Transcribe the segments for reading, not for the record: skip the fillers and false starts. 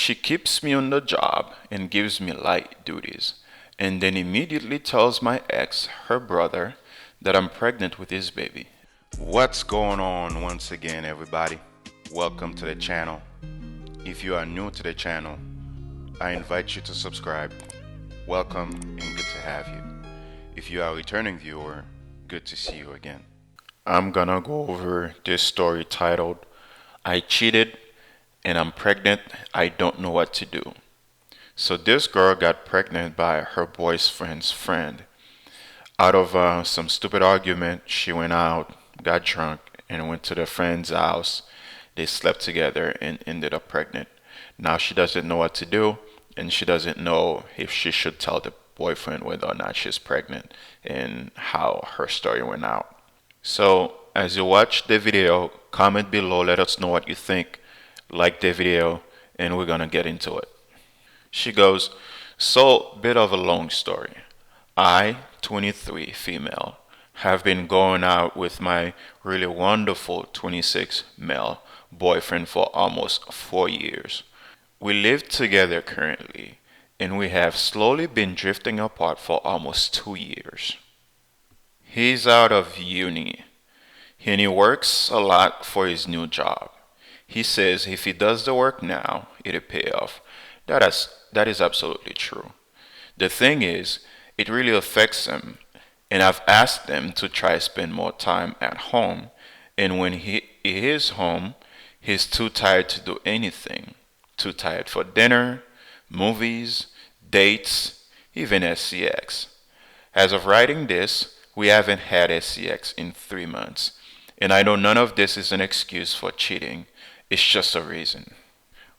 She keeps me on the job and gives me light duties, and then immediately tells my ex, her brother, that I'm pregnant with his baby. What's going on once again, everybody? Welcome to the channel. If you are new to the channel, I invite you to subscribe. Welcome and good to have you. If you are a returning viewer, good to see you again. I'm gonna go over this story titled, I Cheated and I'm Pregnant, I Don't Know What to Do. So this girl got pregnant by her boyfriend's friend. Out of some stupid argument, she went out, got drunk, and went to the friend's house. They slept together and ended up pregnant. Now she doesn't know what to do, and she doesn't know if she should tell the boyfriend whether or not she's pregnant and how her story went out. So, as you watch the video, comment below, let us know what you think. Like the video, and we're gonna get into it. She goes, so, bit of a long story. I, 23, female, have been going out with my really wonderful 26 male boyfriend for almost 4 years. We live together currently, and we have slowly been drifting apart for almost 2 years. He's out of uni, and he works a lot for his new job. He says if he does the work now, it'll pay off. That is absolutely true. The thing is, it really affects him, and I've asked him to try spend more time at home, and when he is home, he's too tired to do anything. Too tired for dinner, movies, dates, even SCX. As of writing this, we haven't had SCX in 3 months, and I know none of this is an excuse for cheating. It's just a reason.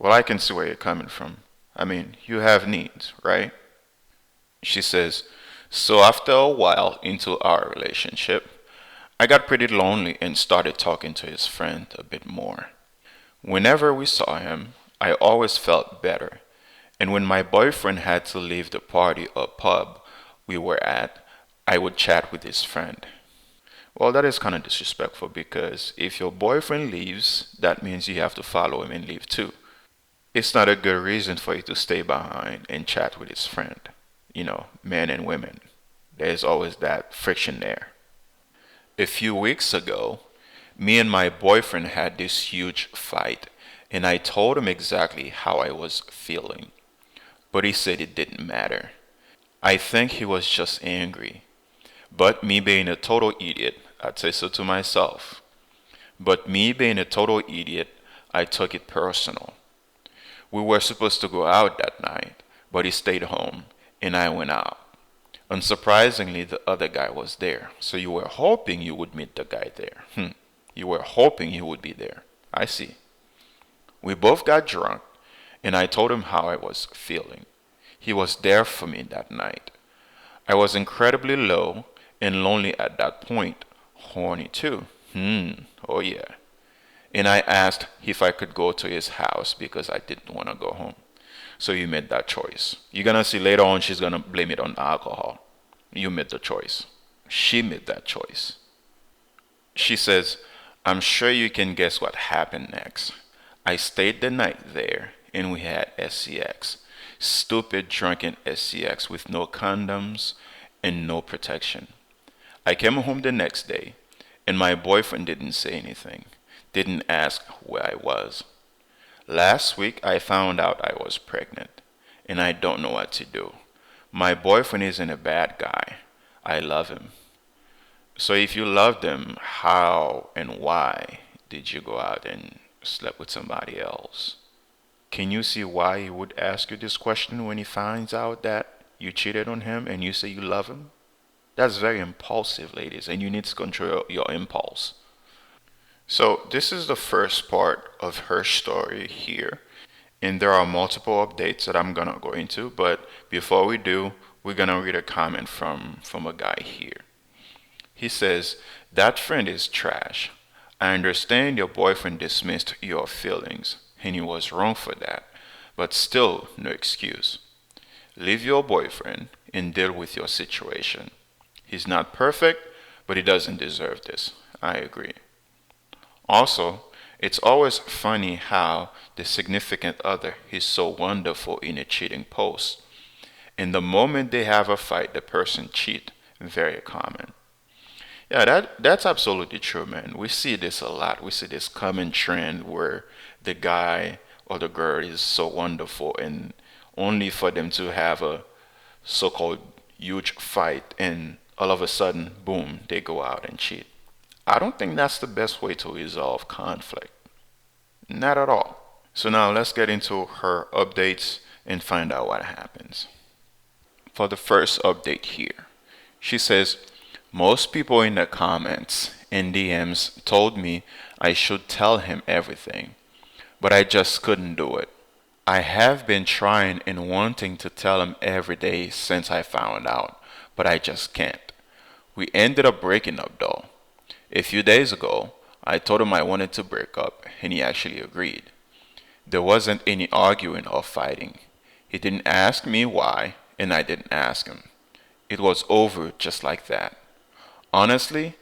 Well, I can see where you're coming from. I mean, you have needs, right? She says, so after a while into our relationship, I got pretty lonely and started talking to his friend a bit more. Whenever we saw him, I always felt better. And when my boyfriend had to leave the party or pub we were at, I would chat with his friend. Well, that is kind of disrespectful because if your boyfriend leaves, that means you have to follow him and leave too. It's not a good reason for you to stay behind and chat with his friend. You know, men and women. There's always that friction there. A few weeks ago, me and my boyfriend had this huge fight, and I told him exactly how I was feeling. But he said it didn't matter. I think he was just angry. But me being a total idiot, I'd say so to myself. But me being a total idiot, I took it personal. We were supposed to go out that night, but he stayed home, and I went out. Unsurprisingly, the other guy was there. So you were hoping you would meet the guy there. You were hoping he would be there. I see. We both got drunk, and I told him how I was feeling. He was there for me that night. I was incredibly low and lonely at that point. Horny too. Oh yeah. And I asked if I could go to his house because I didn't want to go home. So you made that choice. You're gonna see later on she's gonna blame it on alcohol. You made the choice. She made that choice. She says, I'm sure you can guess what happened next. I stayed the night there and we had SCX. Stupid drunken SCX with no condoms and no protection. I came home the next day and my boyfriend didn't say anything, didn't ask where I was. Last week I found out I was pregnant and I don't know what to do. My boyfriend isn't a bad guy. I love him. So if you loved him, how and why did you go out and sleep with somebody else? Can you see why he would ask you this question when he finds out that you cheated on him and you say you love him? That's very impulsive, ladies, and you need to control your impulse. So this is the first part of her story here, and there are multiple updates that I'm gonna go into, but before we do, we're gonna read a comment from a guy here. He says, that friend is trash. I understand your boyfriend dismissed your feelings, and he was wrong for that, but still no excuse. Leave your boyfriend and deal with your situation. He's not perfect, but he doesn't deserve this. I agree. Also, It's always funny how the significant other is so wonderful in a cheating post. And the moment they have a fight, the person cheat. Very common. Yeah, that's absolutely true, man. We see this a lot. We see this common trend where the guy or the girl is so wonderful and only for them to have a so-called huge fight and all of a sudden, boom, they go out and cheat. I don't think that's the best way to resolve conflict. Not at all. So now let's get into her updates and find out what happens. For the first update here, she says, most people in the comments and DMs told me I should tell him everything, but I just couldn't do it. I have been trying and wanting to tell him every day since I found out, but I just can't. We ended up breaking up though. A few days ago, I told him I wanted to break up, and he actually agreed. There wasn't any arguing or fighting. He didn't ask me why, and I didn't ask him. It was over just like that. Honestly,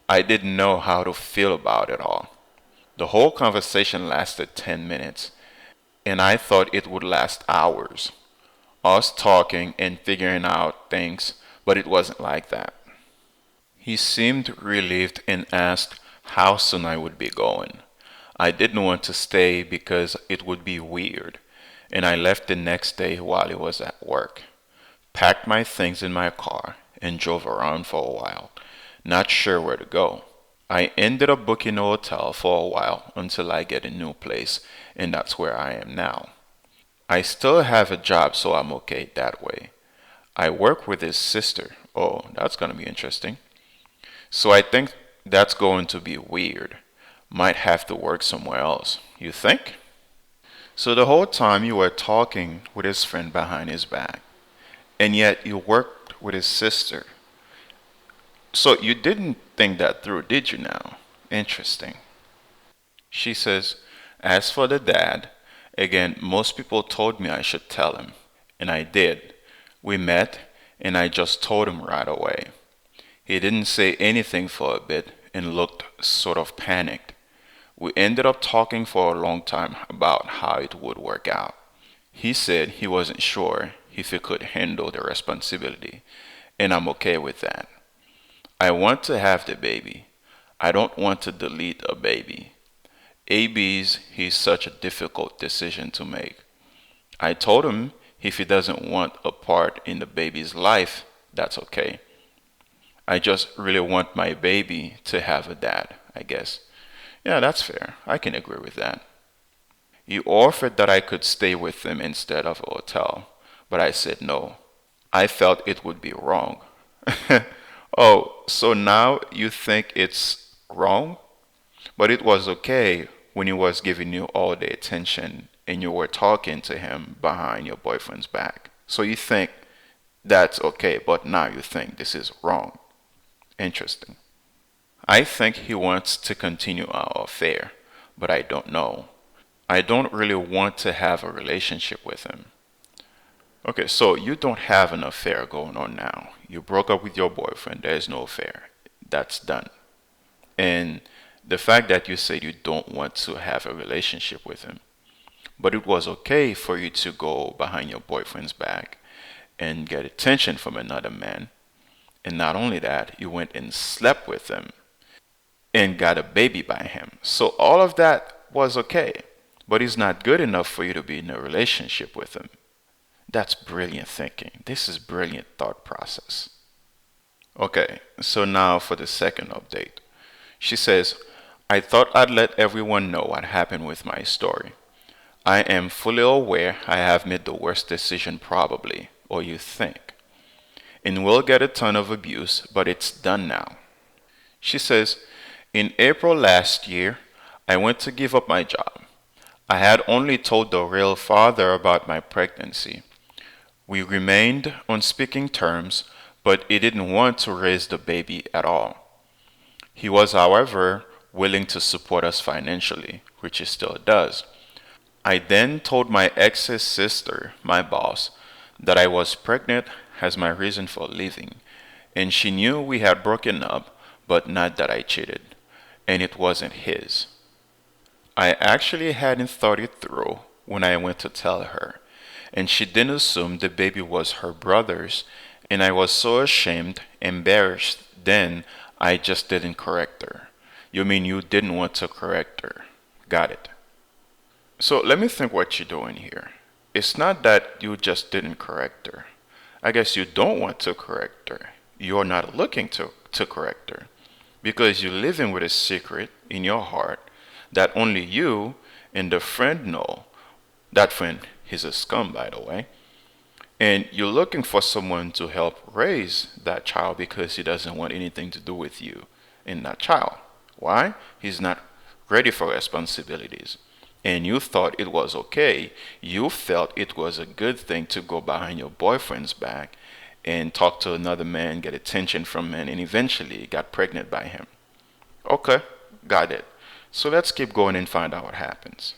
I didn't know how to feel about it all. The whole conversation lasted 10 minutes, and I thought it would last hours. Us talking and figuring out things, but it wasn't like that. He seemed relieved and asked how soon I would be going. I didn't want to stay because it would be weird, and I left the next day while he was at work. Packed my things in my car and drove around for a while, not sure where to go. I ended up booking a hotel for a while until I get a new place, and that's where I am now. I still have a job, so I'm okay that way. I work with his sister. Oh, that's gonna be interesting. So I think that's going to be weird. Might have to work somewhere else. You think? So the whole time you were talking with his friend behind his back, and yet you worked with his sister. So you didn't think that through, did you now? Interesting. She says, as for the dad, again, most people told me I should tell him, and I did. We met, and I just told him right away. He didn't say anything for a bit and looked sort of panicked. We ended up talking for a long time about how it would work out. He said he wasn't sure if he could handle the responsibility, and I'm okay with that. I want to have the baby. I don't want to delete a baby. AB's is such a difficult decision to make. I told him if he doesn't want a part in the baby's life, that's okay. I just really want my baby to have a dad, I guess. Yeah, that's fair. I can agree with that. He offered that I could stay with him instead of a hotel, but I said no. I felt it would be wrong. Oh, so now you think it's wrong? But it was okay when he was giving you all the attention and you were talking to him behind your boyfriend's back. So you think that's okay, but now you think this is wrong. Interesting. I think he wants to continue our affair, but I don't know. I don't really want to have a relationship with him. Okay, so you don't have an affair going on now. You broke up with your boyfriend. There's no affair. That's done. And the fact that you said you don't want to have a relationship with him, but it was okay for you to go behind your boyfriend's back and get attention from another man. And not only that, you went and slept with him and got a baby by him. So all of that was okay, but it's not good enough for you to be in a relationship with him. That's brilliant thinking. This is brilliant thought process. Okay, so now for the second update. She says, I thought I'd let everyone know what happened with my story. I am fully aware I have made the worst decision probably, or you think. And will get a ton of abuse, but it's done now. She says, in April last year, I went to give up my job. I had only told the real father about my pregnancy. We remained on speaking terms, but he didn't want to raise the baby at all. He was, however, willing to support us financially, which he still does. I then told my ex's sister, my boss, that I was pregnant as my reason for leaving, and she knew we had broken up, but not that I cheated, and it wasn't his. I actually hadn't thought it through when I went to tell her, and she didn't assume the baby was her brother's, and I was so ashamed, embarrassed, then I just didn't correct her. You mean you didn't want to correct her? Got it. So let me think what you're doing here. It's not that you just didn't correct her. I guess you don't want to correct her. You're not looking to correct her because you're living with a secret in your heart that only you and the friend know. That friend is a scum, by the way. And you're looking for someone to help raise that child because he doesn't want anything to do with you and that child. Why? He's not ready for responsibilities. And you thought it was okay. You felt it was a good thing to go behind your boyfriend's back and talk to another man, get attention from men, and eventually got pregnant by him. Okay, got it. So let's keep going and find out what happens.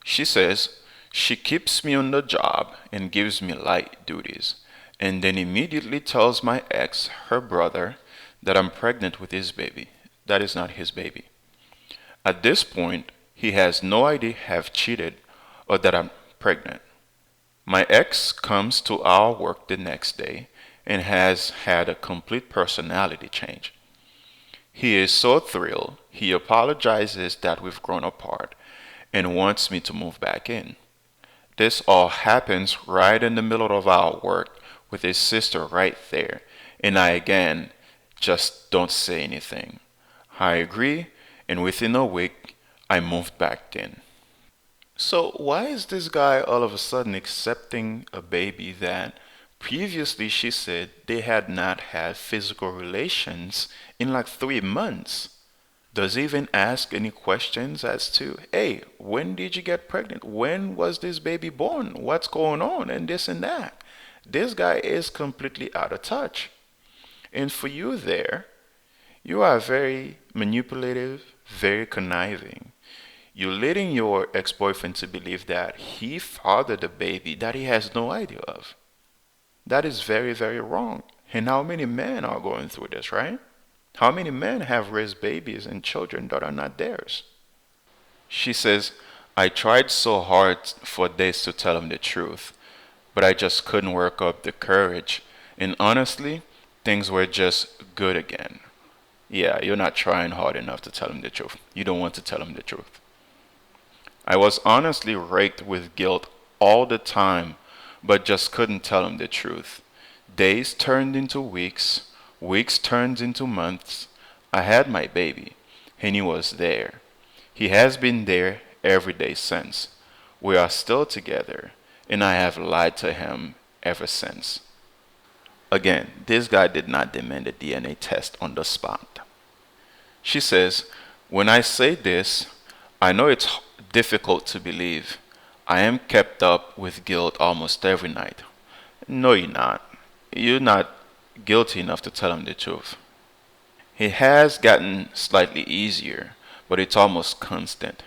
She says she keeps me on the job and gives me light duties, and then immediately tells my ex, her brother, that I'm pregnant with his baby. That is not his baby. At this point, he has no idea I've cheated or that I'm pregnant. My ex comes to our work the next day and has had a complete personality change. He is so thrilled, he apologizes that we've grown apart and wants me to move back in. This all happens right in the middle of our work with his sister right there, and I again just don't say anything. I agree, and within a week, I moved back in. So, why is this guy all of a sudden accepting a baby that previously she said they had not had physical relations in like 3 months? Does he even ask any questions as to, hey, when did you get pregnant? When was this baby born? What's going on? And this and that. This guy is completely out of touch. And for you there, you are very manipulative, very conniving. You're leading your ex boyfriend to believe that he fathered a baby that he has no idea of. That is very, very wrong. And how many men are going through this, right? How many men have raised babies and children that are not theirs? She says, I tried so hard for days to tell him the truth, but I just couldn't work up the courage. And honestly, things were just good again. Yeah, you're not trying hard enough to tell him the truth. You don't want to tell him the truth. I was honestly raked with guilt all the time, but just couldn't tell him the truth. Days turned into weeks, weeks turned into months. I had my baby, and he was there. He has been there every day since. We are still together, and I have lied to him ever since. Again, this guy did not demand a DNA test on the spot. She says, when I say this, I know it's difficult to believe. I am kept up with guilt almost every night. No, you're not. You're not guilty enough to tell him the truth. It has gotten slightly easier, but it's almost constant.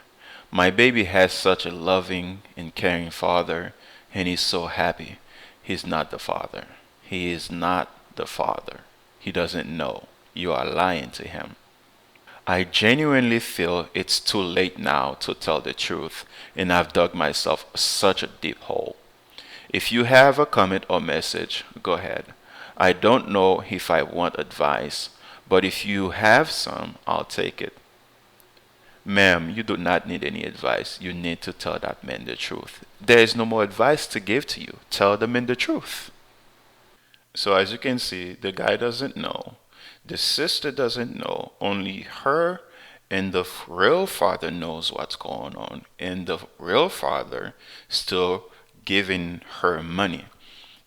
My baby has such a loving and caring father, and he's so happy. He's not the father. He is not the father. He doesn't know. You are lying to him. I genuinely feel it's too late now to tell the truth, and I've dug myself such a deep hole. If you have a comment or message, go ahead. I don't know if I want advice, but if you have some, I'll take it. Ma'am, you do not need any advice. You need to tell that man the truth. There is no more advice to give to you. Tell the man the truth. So as you can see, the guy doesn't know. The sister doesn't know. Only her and the real father knows what's going on. And the real father still giving her money.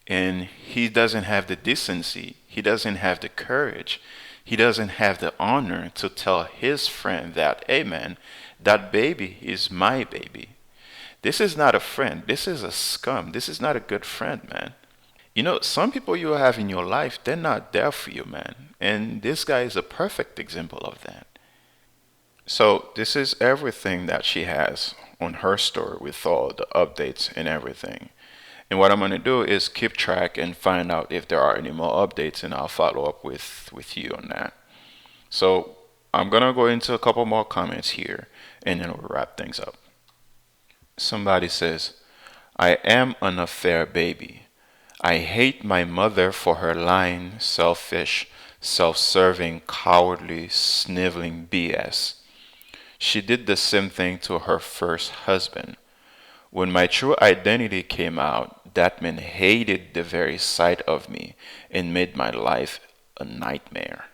And he doesn't have the decency. He doesn't have the courage. He doesn't have the honor to tell his friend that, hey man, that baby is my baby. This is not a friend. This is a scum. This is not a good friend, man. You know, some people you have in your life, they're not there for you, man. And this guy is a perfect example of that. So, this is everything that she has on her story with all the updates and everything. And what I'm going to do is keep track and find out if there are any more updates, and I'll follow up with you on that. So, I'm gonna go into a couple more comments here and then we'll wrap things up. Somebody says, I am an affair baby. I hate my mother for her lying, selfish, self serving, cowardly, sniveling BS. She did the same thing to her first husband. When my true identity came out, that man hated the very sight of me and made my life a nightmare.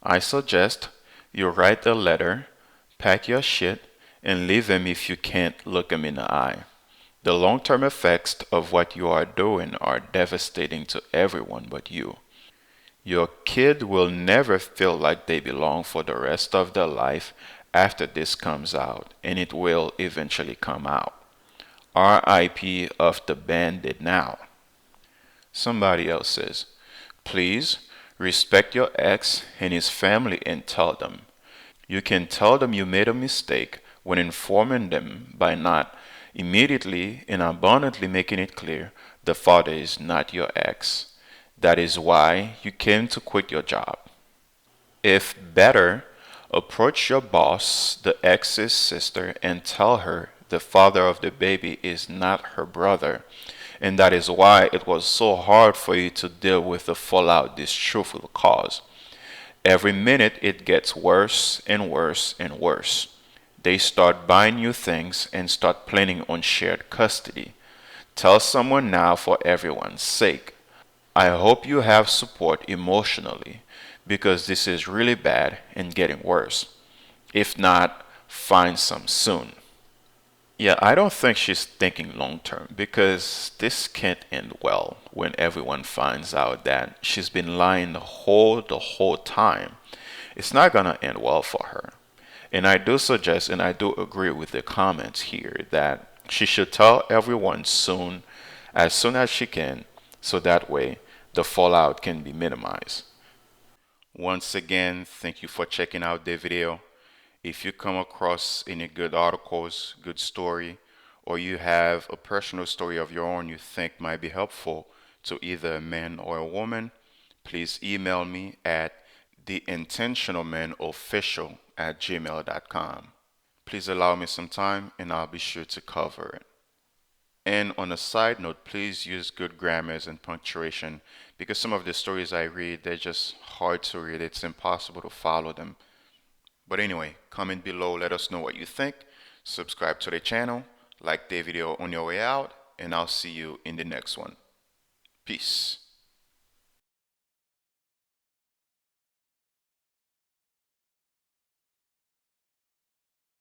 I suggest you write a letter, pack your shit, and leave him if you can't look him in the eye. The long term effects of what you are doing are devastating to everyone but you. Your kid will never feel like they belong for the rest of their life after this comes out, and it will eventually come out. RIP of the bandit now. Somebody else says, please respect your ex and his family and tell them. You can tell them you made a mistake when informing them by not immediately and abundantly making it clear the father is not your ex. That is why you came to quit your job. If better, approach your boss, the ex's sister, and tell her the father of the baby is not her brother, and that is why it was so hard for you to deal with the fallout this truth will cause. Every minute it gets worse and worse and worse. They start buying you things and start planning on shared custody. Tell someone now for everyone's sake. I hope you have support emotionally because this is really bad and getting worse. If not, find some soon. Yeah, I don't think she's thinking long term because this can't end well when everyone finds out that she's been lying the whole time. It's not gonna end well for her. And I do suggest and I do agree with the comments here that she should tell everyone soon as she can, so that way the fallout can be minimized. Once again, thank you for checking out the video. If you come across any good articles, good story, or you have a personal story of your own you think might be helpful to either a man or a woman, please email me at theintentionalmanofficial@gmail.com. Please allow me some time and I'll be sure to cover it. And on a side note, please use good grammars and punctuation because some of the stories I read, they're just hard to read. It's impossible to follow them. But anyway, comment below, let us know what you think. Subscribe to the channel, like the video on your way out, and I'll see you in the next one. Peace.